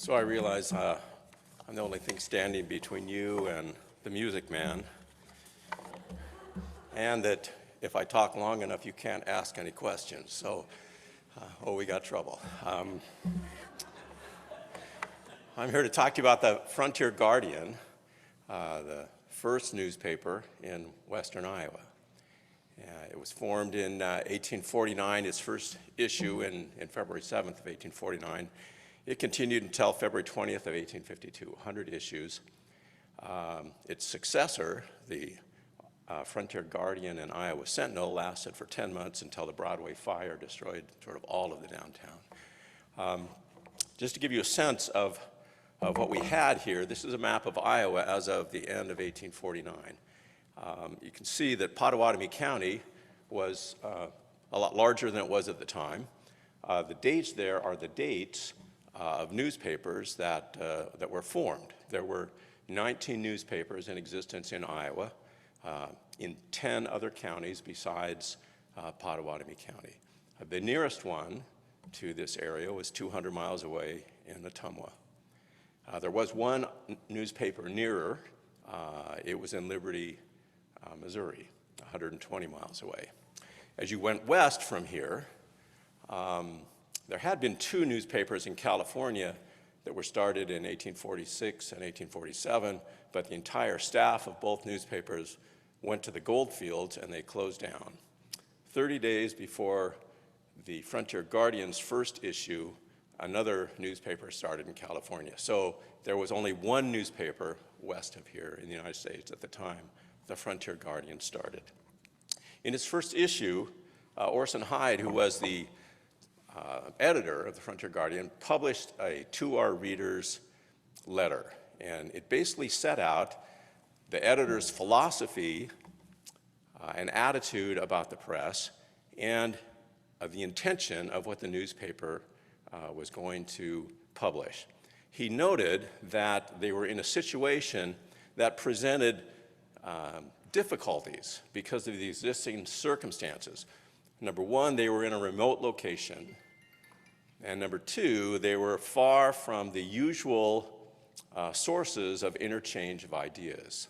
So I realize I'm the only thing standing between you and the music man, and that if I talk long enough, you can't ask any questions. So, we got trouble. I'm here to talk to you about the Frontier Guardian, the first newspaper in western Iowa. It was formed in 1849, its first issue in February 7th of 1849. It continued until February 20th of 1852, 100 issues. Its successor, the Frontier Guardian and Iowa Sentinel, lasted for 10 months until the Broadway fire destroyed sort of all of the downtown. Just to give you a sense of what we had here, this is a map of Iowa as of the end of 1849. You can see that Potawatomi County was a lot larger than it was at the time. The dates there are the dates of newspapers that were formed. There were 19 newspapers in existence in Iowa, in 10 other counties besides Potawatomi County. The nearest one to this area was 200 miles away in Ottumwa. There was one newspaper nearer. It was in Liberty, Missouri, 120 miles away. As you went west from here, there had been two newspapers in California that were started in 1846 and 1847, but the entire staff of both newspapers went to the gold fields and they closed down. 30 days before the Frontier Guardian's first issue, another newspaper started in California. So there was only one newspaper west of here in the United States at the time the Frontier Guardian started. In its first issue, Orson Hyde, who was the editor of the Frontier Guardian, published to our readers letter, and it basically set out the editor's philosophy and attitude about the press and the intention of what the newspaper was going to publish. He noted that they were in a situation that presented difficulties because of the existing circumstances. Number one, they were in a remote location. And number two, they were far from the usual sources of interchange of ideas.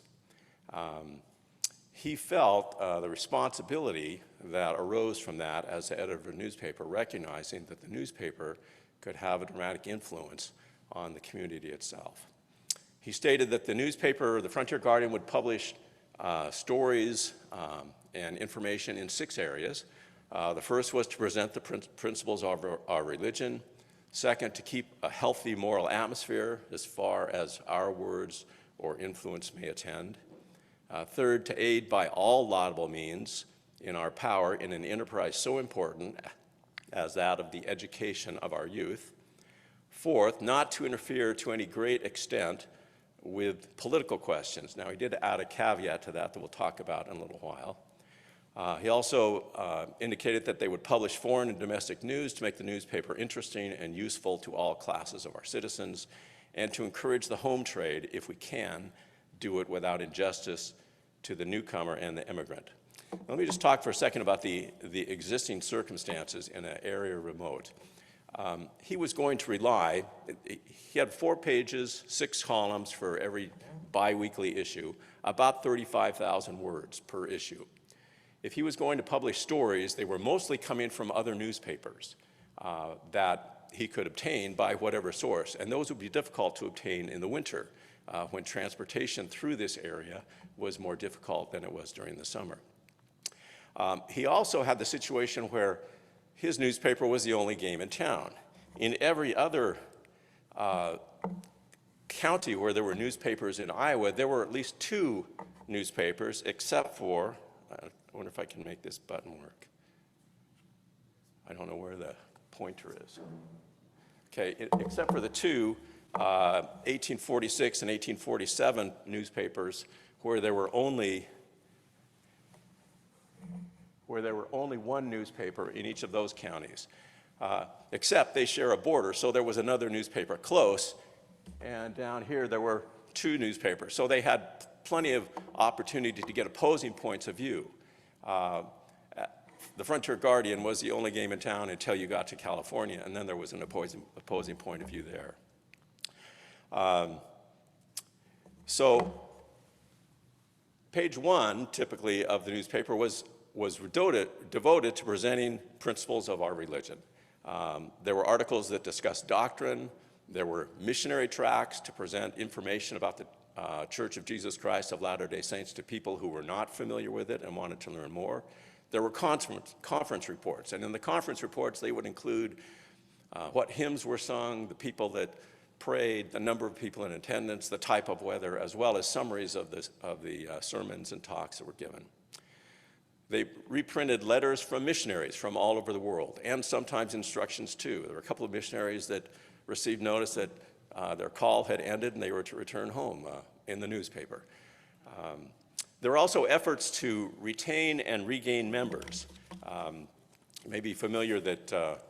He felt the responsibility that arose from that as the editor of a newspaper, recognizing that the newspaper could have a dramatic influence on the community itself. He stated that the newspaper, the Frontier Guardian, would publish stories and information in 6 areas. The first was to present the principles of our religion. Second, to keep a healthy moral atmosphere as far as our words or influence may attend. Third, to aid by all laudable means in our power in an enterprise so important as that of the education of our youth. Fourth, not to interfere to any great extent with political questions. Now, he did add a caveat to that we'll talk about in a little while. He also indicated that they would publish foreign and domestic news to make the newspaper interesting and useful to all classes of our citizens, and to encourage the home trade, if we can, do it without injustice to the newcomer and the immigrant. Let me just talk for a second about the existing circumstances in an area remote. He was going to rely, he had 4 pages, 6 columns for every bi-weekly issue, about 35,000 words per issue. If he was going to publish stories, they were mostly coming from other newspapers that he could obtain by whatever source, and those would be difficult to obtain in the winter when transportation through this area was more difficult than it was during the summer. He also had the situation where his newspaper was the only game in town. In every other county where there were newspapers in Iowa, there were at least 2 newspapers, except for, I wonder if I can make this button work. I don't know where the pointer is. Okay, except for the 2 1846 and 1847 newspapers where there were only one newspaper in each of those counties, except they share a border, so there was another newspaper close, and down here there were 2 newspapers. So they had plenty of opportunity to get opposing points of view. The Frontier Guardian was the only game in town until you got to California, and then there was an opposing point of view there. So page 1, typically, of the newspaper was devoted to presenting principles of our religion. There were articles that discussed doctrine. There were missionary tracts to present information about the Church of Jesus Christ of Latter-day Saints to people who were not familiar with it and wanted to learn more. There were conference reports, and in the conference reports they would include what hymns were sung, the people that prayed, the number of people in attendance, the type of weather, as well as summaries of the sermons and talks that were given. They reprinted letters from missionaries from all over the world, and sometimes instructions too. There were a couple of missionaries that received notice that their call had ended and they were to return home in the newspaper. There were also efforts to retain and regain members. You may be familiar that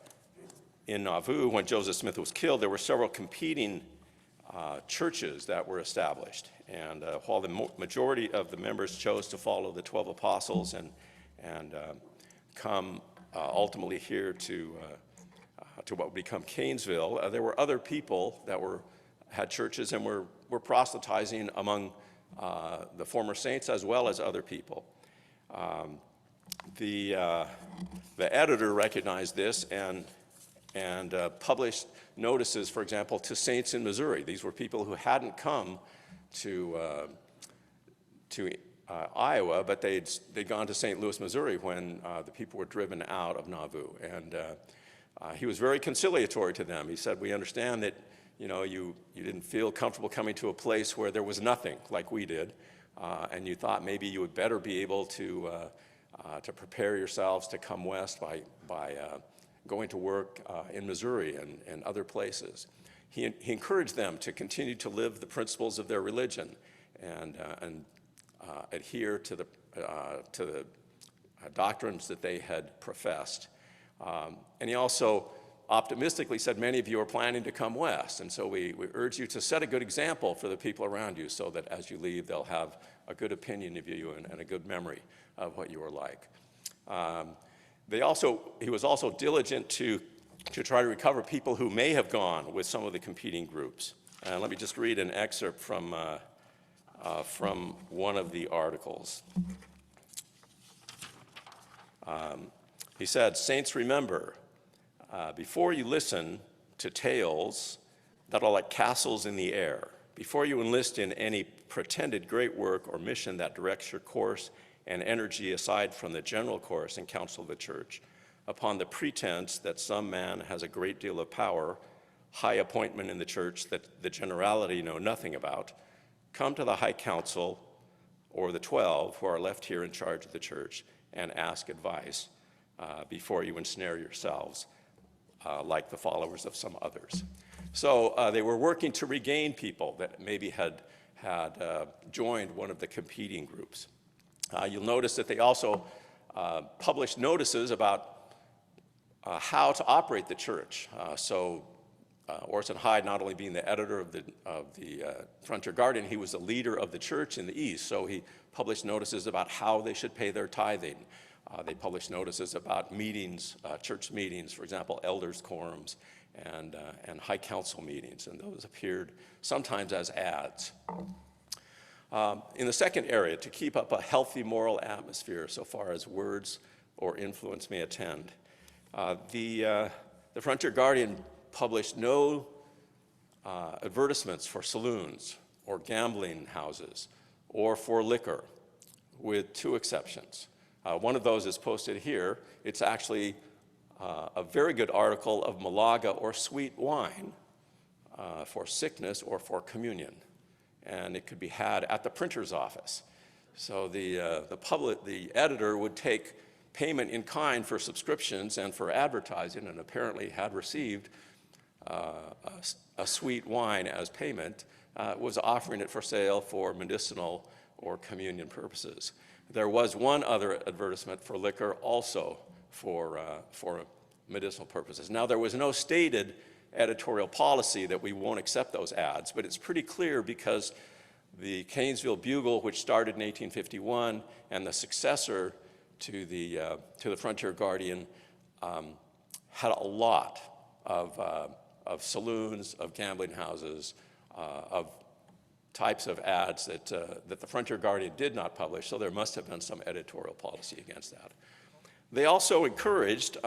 in Nauvoo, when Joseph Smith was killed, there were several competing churches that were established. And while the majority of the members chose to follow the 12 apostles and come ultimately here to what would become Kanesville, there were other people that had churches and were proselytizing among the former saints as well as other people. The editor recognized this and published notices, for example, to saints in Missouri. These were people who hadn't come to Iowa, but they'd gone to St. Louis, Missouri when the people were driven out of Nauvoo. And he was very conciliatory to them. He said, "We understand that you didn't feel comfortable coming to a place where there was nothing like we did, and you thought maybe you would better be able to prepare yourselves to come west by going to work in Missouri and other places." He encouraged them to continue to live the principles of their religion and adhere to the doctrines that they had professed. And he also optimistically said, "Many of you are planning to come west, and so we urge you to set a good example for the people around you so that as you leave, they'll have a good opinion of you and a good memory of what you were like." He was also diligent to try to recover people who may have gone with some of the competing groups. Let me just read an excerpt from one of the articles. He said, "Saints, remember, before you listen to tales that are like castles in the air, before you enlist in any pretended great work or mission that directs your course and energy aside from the general course and counsel of the church, upon the pretense that some man has a great deal of power, high appointment in the church that the generality know nothing about, come to the high council or the 12 who are left here in charge of the church and ask advice before you ensnare yourselves like the followers of some others." So they were working to regain people that maybe had joined one of the competing groups. You'll notice that they also published notices about how to operate the church. Orson Hyde, not only being the editor of the Frontier Guardian, he was the leader of the church in the East, so he published notices about how they should pay their tithing. They published notices about meetings, church meetings, for example, elders' quorums and high council meetings, and those appeared sometimes as ads. In the second area, to keep up a healthy moral atmosphere so far as words or influence may attend, the Frontier Guardian published no advertisements for saloons or gambling houses or for liquor, with two exceptions. One of those is posted here. It's actually a very good article of Malaga or sweet wine for sickness or for communion, and it could be had at the printer's office. So the editor would take payment in kind for subscriptions and for advertising, and apparently had received a sweet wine as payment, was offering it for sale for medicinal or communion purposes. There was one other advertisement for liquor also for medicinal purposes. Now, there was no stated editorial policy that we won't accept those ads, but it's pretty clear because the Kanesville Bugle, which started in 1851, and the successor to the Frontier Guardian, had a lot of saloons, of gambling houses, of types of ads that the Frontier Guardian did not publish, so there must have been some editorial policy against that. They also encouraged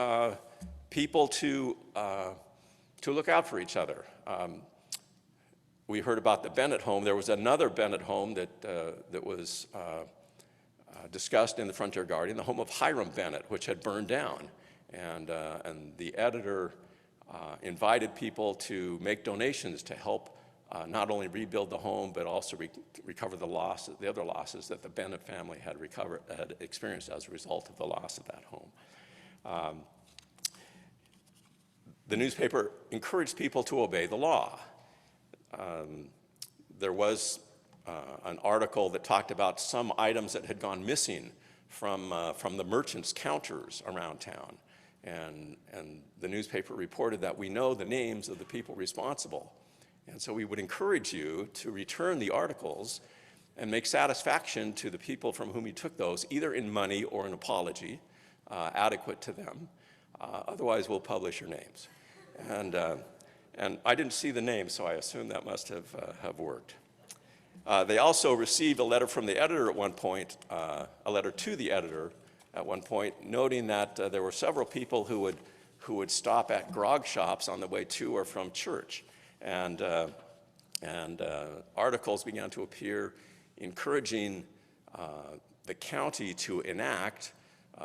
people to look out for each other. We heard about the Bennett home. There was another Bennett home that was discussed in the Frontier Guardian, the home of Hiram Bennett, which had burned down. And the editor invited people to make donations to help not only rebuild the home, but also recover the other losses that the Bennett family had experienced as a result of the loss of that home. The newspaper encouraged people to obey the law. There was an article that talked about some items that had gone missing from the merchants' counters around town. And the newspaper reported that we know the names of the people responsible. And so we would encourage you to return the articles and make satisfaction to the people from whom you took those, either in money or an apology adequate to them. Otherwise, we'll publish your names. And I didn't see the names, so I assume that must have worked. They also received a letter from the editor at one point, a letter to the editor at one point, noting that there were several people who would stop at grog shops on the way to or from church. And articles began to appear encouraging the county to enact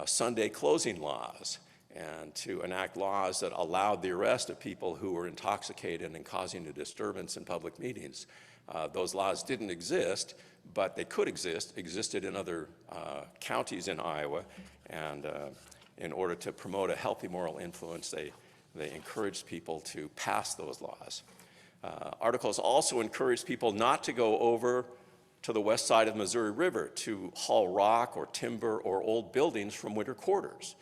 Sunday closing laws and to enact laws that allowed the arrest of people who were intoxicated and causing a disturbance in public meetings. Those laws didn't exist, but they could existed in other counties in Iowa, and in order to promote a healthy moral influence, they encouraged people to pass those laws. Articles also encouraged people not to go over to the west side of the Missouri River to haul rock or timber or old buildings from winter quarters,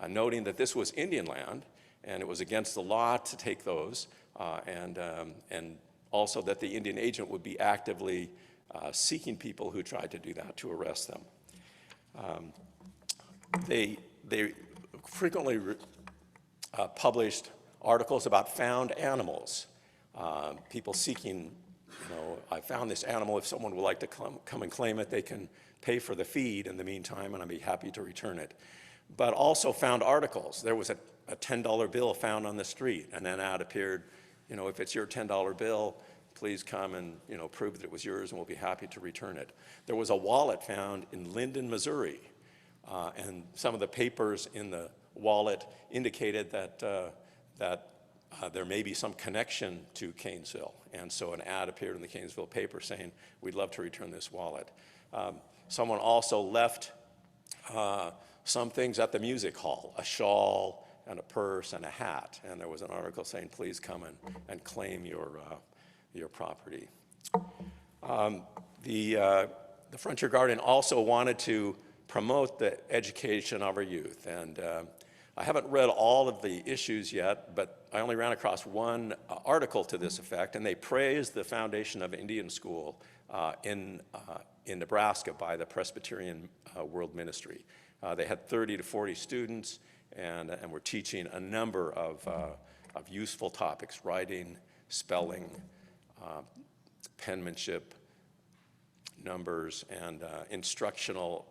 noting that this was Indian land and it was against the law to take those, and also that the Indian agent would be actively seeking people who tried to do that, to arrest them. They frequently published articles about found animals. People seeking, I found this animal. If someone would like to come and claim it, they can pay for the feed in the meantime, and I'd be happy to return it. But also found articles. There was a $10 bill found on the street, and then ad appeared, if it's your $10 bill, please come and prove that it was yours, and we'll be happy to return it. There was a wallet found in Linden, Missouri, and some of the papers in the wallet indicated that there may be some connection to Kanesville, and so an ad appeared in the Kanesville paper saying, we'd love to return this wallet. Someone also left some things at the music hall, a shawl and a purse and a hat, and there was an article saying, please come and claim your property. The Frontier Guardian also wanted to promote the education of our youth, and I haven't read all of the issues yet, but I only ran across one article to this effect, and they praised the foundation of Indian School in Nebraska by the Presbyterian World Ministry. They had 30 to 40 students, and were teaching a number of useful topics: writing, spelling, penmanship, numbers, and instructional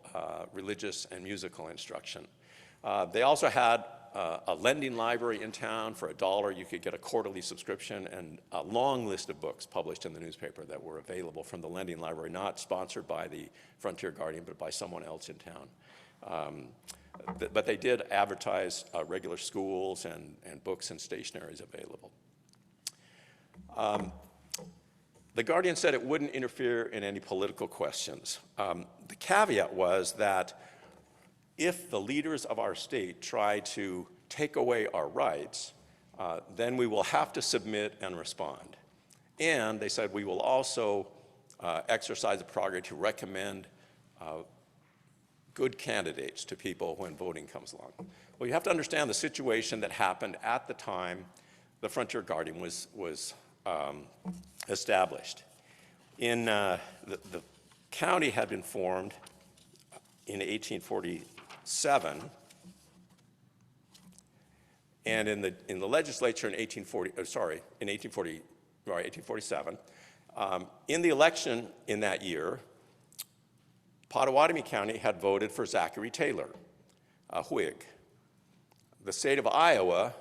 religious and musical instruction. They also had a lending library in town. For $1, you could get a quarterly subscription, and a long list of books published in the newspaper that were available from the lending library, not sponsored by the Frontier Guardian, but by someone else in town. But they did advertise regular schools and books and stationaries available. The Guardian said it wouldn't interfere in any political questions. The caveat was that if the leaders of our state try to take away our rights, then we will have to submit and respond. And they said we will also exercise the prerogative to recommend good candidates to people when voting comes along. Well, you have to understand the situation that happened at the time the Frontier Guardian was established. The county had been formed in 1847, and in the legislature in 1847, In the election in that year, Potawatomi County had voted for Zachary Taylor, a Whig. The state of Iowa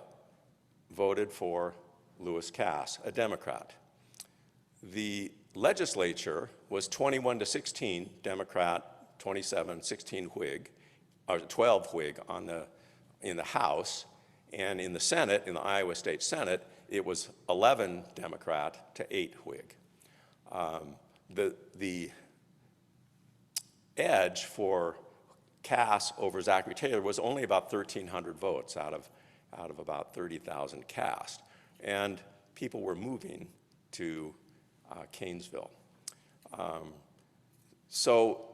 voted for Lewis Cass, a Democrat. The legislature was 21-16 Democrat, 27-16 Whig, or 12 Whig in the House, and in the Senate, in the Iowa State Senate, it was 11 Democrat to 8 Whig. The edge for Cass over Zachary Taylor was only about 1,300 votes out of about 30,000 cast, and people were moving to Kanesville. So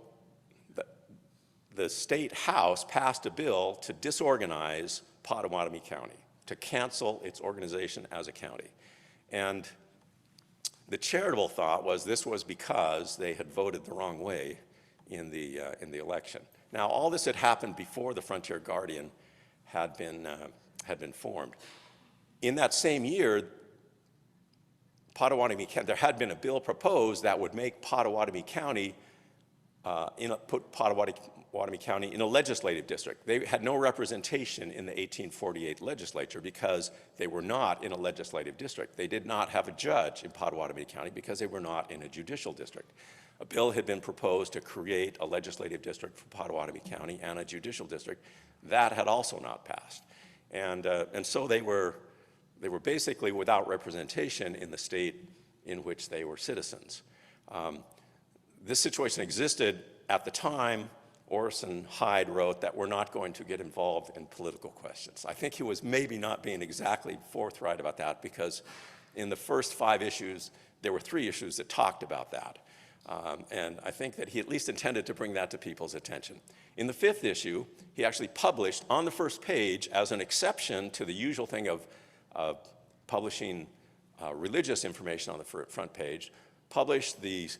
the state house passed a bill to disorganize Potawatomi County, to cancel its organization as a county. And the charitable thought was this was because they had voted the wrong way in the election. Now, all this had happened before the Frontier Guardian had been formed. In that same year, there had been a bill proposed that would make Potawatomi County, put Potawatomi County in a legislative district. They had no representation in the 1848 legislature because they were not in a legislative district. They did not have a judge in Potawatomi County because they were not in a judicial district. A bill had been proposed to create a legislative district for Potawatomi County and a judicial district. That had also not passed. And so they were basically without representation in the state in which they were citizens. This situation existed at the time. Orson Hyde wrote that we're not going to get involved in political questions. I think he was maybe not being exactly forthright about that because in the first 5 issues, there were 3 issues that talked about that. And I think that he at least intended to bring that to people's attention. In the 5th issue, he actually published on the first page, as an exception to the usual thing of publishing religious information on the front page, published the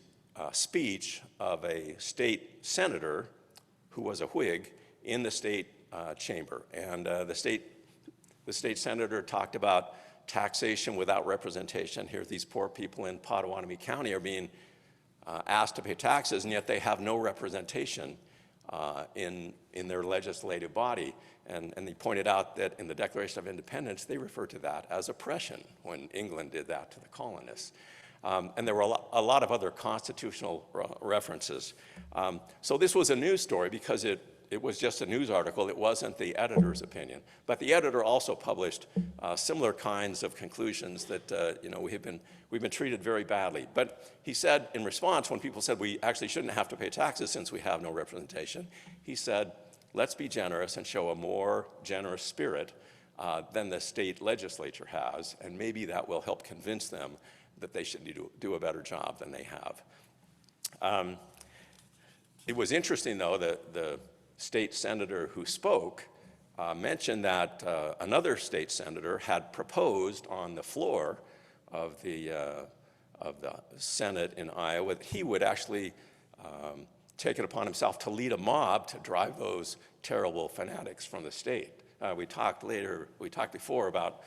speech of a state senator who was a Whig in the state chamber. And the state senator talked about taxation without representation. Here, these poor people in Potawatomi County are being asked to pay taxes, and yet they have no representation in their legislative body. And he pointed out that in the Declaration of Independence, they referred to that as oppression when England did that to the colonists. And there were a lot of other constitutional references. So this was a news story because it was just a news article. It wasn't the editor's opinion. But the editor also published similar kinds of conclusions that we've been treated very badly. But he said in response, when people said we actually shouldn't have to pay taxes since we have no representation, he said, let's be generous and show a more generous spirit than the state legislature has, and maybe that will help convince them that they should do a better job than they have. It was interesting, though, that the state senator who spoke mentioned that another state senator had proposed on the floor of the Senate in Iowa that he would actually take it upon himself to lead a mob to drive those terrible fanatics from the state. We talked before about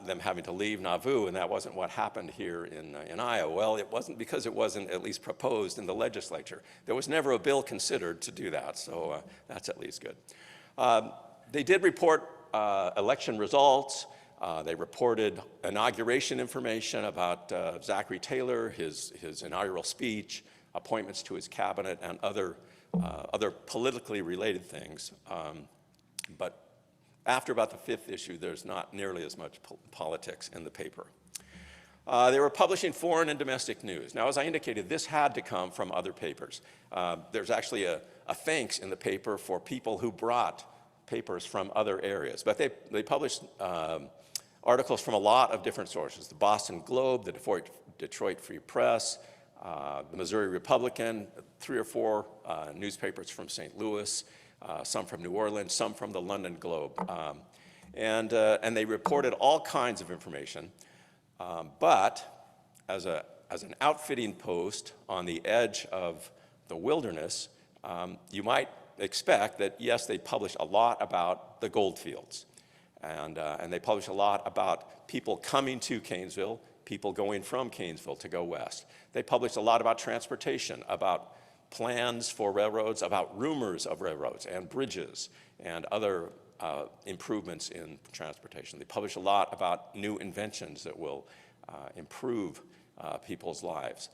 them having to leave Nauvoo, and that wasn't what happened here in Iowa. Well, it wasn't because it wasn't at least proposed in the legislature. There was never a bill considered to do that, so that's at least good. They did report election results. They reported inauguration information about Zachary Taylor, his inaugural speech, appointments to his cabinet, and other politically related things. But after about the 5th issue, there's not nearly as much politics in the paper. They were publishing foreign and domestic news. Now, as I indicated, this had to come from other papers. There's actually a thanks in the paper for people who brought papers from other areas. But they published articles from a lot of different sources: the Boston Globe, the Detroit Free Press, the Missouri Republican, 3 or 4 newspapers from St. Louis, some from New Orleans, some from the London Globe. And they reported all kinds of information. But as an outfitting post on the edge of the wilderness, you might expect that, yes, they publish a lot about the gold fields. And they publish a lot about people coming to Kanesville, people going from Kanesville to go west. They published a lot about transportation, about plans for railroads, about rumors of railroads and bridges and other improvements in transportation. They publish a lot about new inventions that will improve people's lives.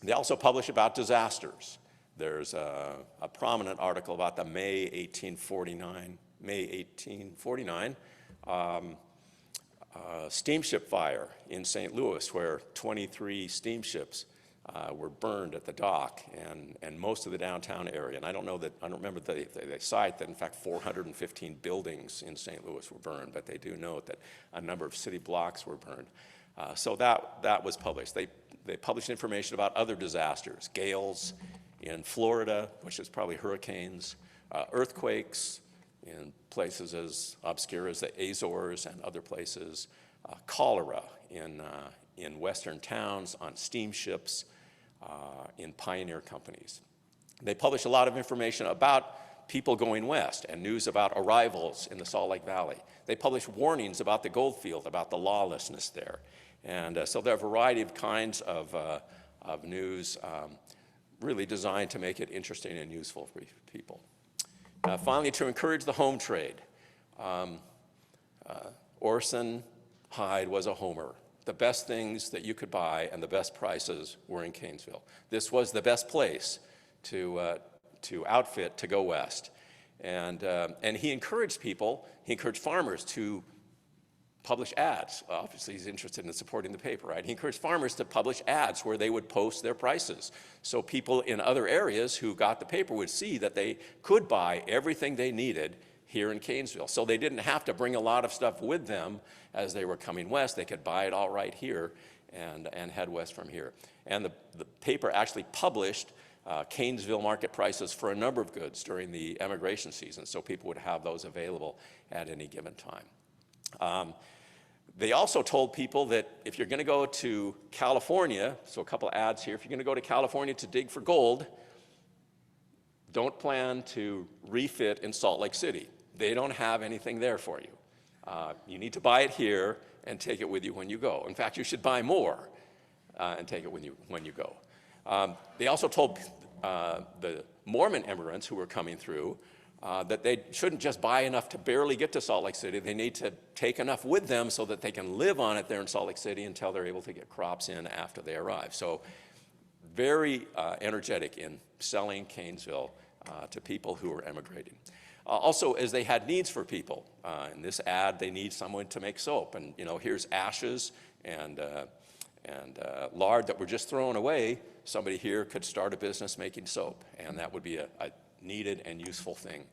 They also publish about disasters. There's a prominent article about the May 1849 steamship fire in St. Louis, where 23 steamships were burned at the dock and most of the downtown area. And I don't remember they cite that in fact 415 buildings in St. Louis were burned, but they do note that a number of city blocks were burned. So that was published. They published information about other disasters, gales in Florida, which is probably hurricanes, earthquakes in places as obscure as the Azores and other places, cholera in western towns, on steamships, in pioneer companies. They publish a lot of information about people going west and news about arrivals in the Salt Lake Valley. They publish warnings about the gold field, about the lawlessness there. And so there are a variety of kinds of news really designed to make it interesting and useful for people. Finally, to encourage the home trade. Orson Hyde was a homer. The best things that you could buy and the best prices were in Kanesville. This was the best place to outfit to go west. And he encouraged people, he encouraged farmers to publish ads. Obviously, he's interested in supporting the paper, right? He encouraged farmers to publish ads where they would post their prices. So people in other areas who got the paper would see that they could buy everything they needed here in Kanesville. So they didn't have to bring a lot of stuff with them as they were coming west. They could buy it all right here and head west from here. And the paper actually published Kanesville market prices for a number of goods during the emigration season, so people would have those available at any given time. They also told people that if you're going to go to California, so a couple of ads here, if you're going to go to California to dig for gold, don't plan to refit in Salt Lake City. They don't have anything there for you. You need to buy it here and take it with you when you go. In fact, you should buy more and take it with you when you go. They also told the Mormon immigrants who were coming through that they shouldn't just buy enough to barely get to Salt Lake City. They need to take enough with them so that they can live on it there in Salt Lake City until they're able to get crops in after they arrive. So very energetic in selling Kanesville to people who are emigrating. Also, as they had needs for people, in this ad, they need someone to make soap. And here's ashes and lard that were just thrown away. Somebody here could start a business making soap, and that would be a needed and useful thing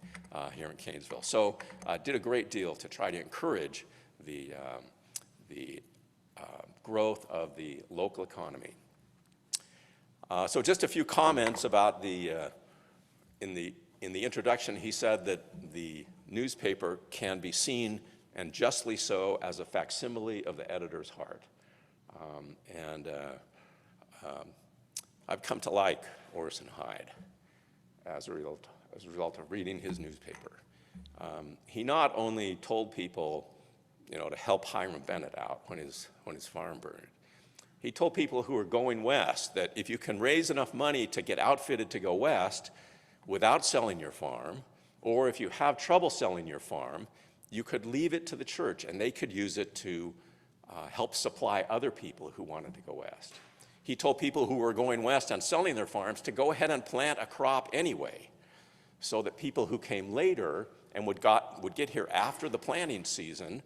here in Kanesville. So did a great deal to try to encourage the growth of the local economy. So just a few comments about in the introduction, he said that the newspaper can be seen, and justly so, as a facsimile of the editor's heart. I've come to like Orson Hyde as a result of reading his newspaper. He not only told people, to help Hiram Bennett out when his farm burned. He told people who were going west that if you can raise enough money to get outfitted to go west without selling your farm, or if you have trouble selling your farm, you could leave it to the church and they could use it to help supply other people who wanted to go west. He told people who were going west and selling their farms to go ahead and plant a crop anyway, so that people who came later and would get here after the planting season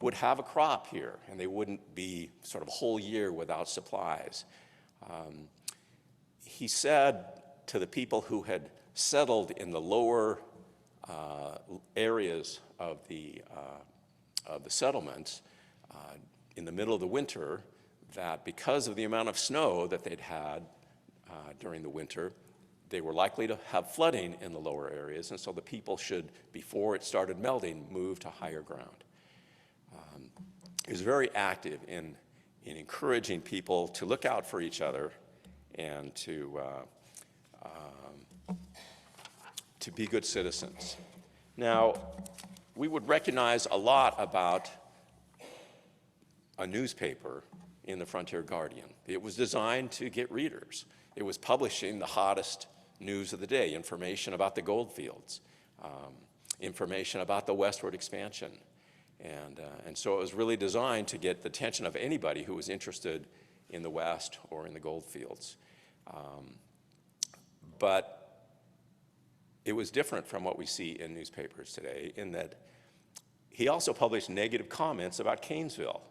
would have a crop here, and they wouldn't be sort of a whole year without supplies. He said to the people who had settled in the lower areas of the settlements in the middle of the winter, that because of the amount of snow that they'd had during the winter, they were likely to have flooding in the lower areas, and so the people should, before it started melting, move to higher ground. He was very active in encouraging people to look out for each other and to be good citizens. Now, we would recognize a lot about a newspaper in the Frontier Guardian. It was designed to get readers. It was publishing the hottest news of the day, information about the gold fields, information about the westward expansion. And so it was really designed to get the attention of anybody who was interested in the West or in the gold fields. But it was different from what we see in newspapers today in that he also published negative comments about Kanesville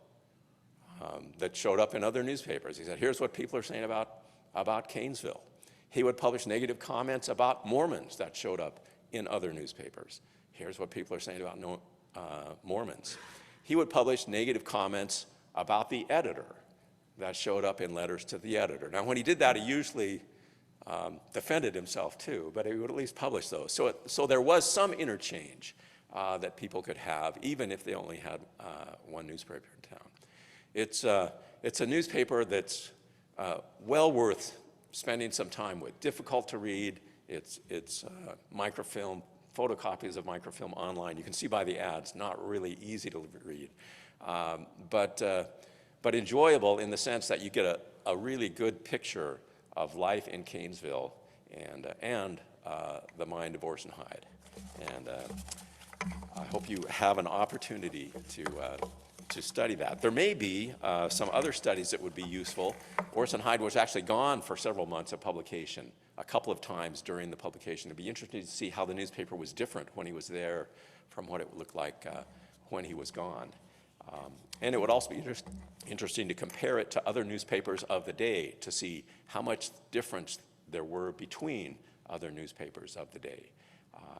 that showed up in other newspapers. He said, here's what people are saying about Kanesville. He would publish negative comments about Mormons that showed up in other newspapers. Here's what people are saying about Mormons. He would publish negative comments about the editor that showed up in letters to the editor. Now, when he did that, he usually defended himself too, but he would at least publish those. So there was some interchange that people could have, even if they only had one newspaper in town. It's a newspaper that's well worth spending some time with. Difficult to read. It's microfilm, photocopies of microfilm online. You can see by the ads, not really easy to read, but enjoyable in the sense that you get a really good picture of life in Kanesville and the mind of Orson Hyde. And I hope you have an opportunity to study that. There may be some other studies that would be useful. Orson Hyde was actually gone for several months of publication, a couple of times during the publication. It'd be interesting to see how the newspaper was different when he was there from what it looked like when he was gone. And it would also be interesting to compare it to other newspapers of the day to see how much difference there were between other newspapers of the day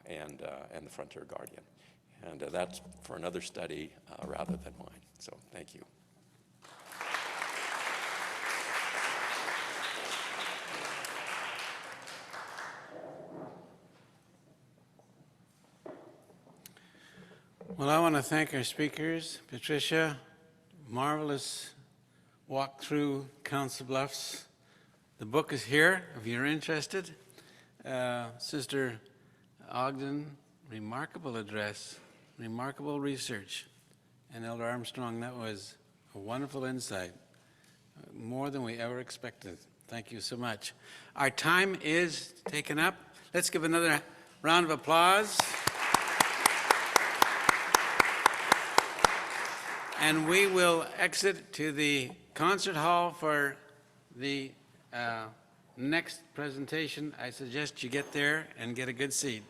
and the Frontier Guardian. And that's for another study rather than mine. So thank you. Well, I want to thank our speakers. Patricia, marvelous walk through Council Bluffs. The book is here if you're interested. Sister Ogden, remarkable address, remarkable research. And Elder Armstrong, that was a wonderful insight, more than we ever expected. Thank you so much. Our time is taken up. Let's give another round of applause. And we will exit to the concert hall for the next presentation. I suggest you get there and get a good seat.